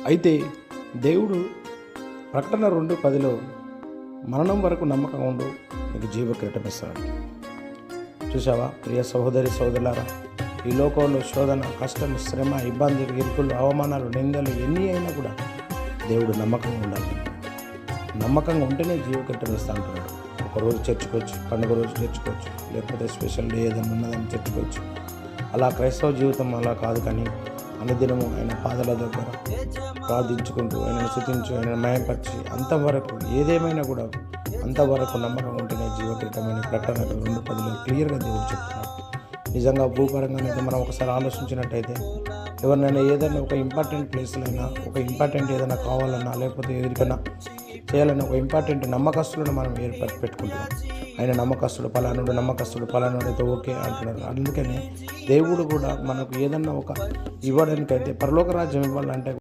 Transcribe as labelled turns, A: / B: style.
A: అయితే దేవుడు ప్రకటన 2:10లో మరణం వరకు నమ్మకంగా ఉండు, నీకు జీవ కిరీటం ఇస్తాడు. చూసావా ప్రియ సహోదరి సోదరులారా, ఈ లోకంలో శోధన, కష్టం, శ్రమ, ఇబ్బందులు, ఇరుకులు, అవమానాలు, నిందలు ఎన్ని అయినా కూడా దేవుడు నమ్మకంగా ఉండాలి. నమ్మకంగా ఉంటేనే జీవ కిరీటం ఇస్తా అంటున్నాడు. ఒకరోజు చర్చుకోవచ్చు, పండుగ రోజు చర్చుకోవచ్చు, లేకపోతే స్పెషల్ డే ఏదైనా ఉన్నదని చర్చుకోవచ్చు. అలా క్రైస్తవ జీవితం అలా కాదు, కానీ అనుదినము ఆయన పాదాల దగ్గర ప్రార్థించుకుంటూ ఆయనను స్తుతించు, ఆయనను మయంపరిచి అంతవరకు ఏదేమైనా కూడా అంతవరకు నమ్మకం ఉంటేనే జీవకిరీటమైన ప్రకటన 2:10లో క్లియర్గా దేవుడు చెప్తున్నాడు. నిజంగా భూపరంగానైతే మనం ఒకసారి ఆలోచించినట్టయితే ఎవరినైనా ఏదైనా ఒక ఇంపార్టెంట్ ప్లేస్లైనా, ఒక ఇంపార్టెంట్ ఏదైనా కావాలన్నా, లేకపోతే ఎవరికైనా చేయాలన్నా ఒక ఇంపార్టెంట్ నమ్మకస్తులను మనం ఏర్పాటు పెట్టుకుంటున్నాం. ఆయన నమ్మకస్తుడు పలానుడు అయితే ఓకే అంటున్నారు. అందుకనే దేవుడు కూడా మనకు ఏదన్నా ఒక ఇవ్వడానికైతే పరలోక రాజ్యం ఇవ్వాలంటే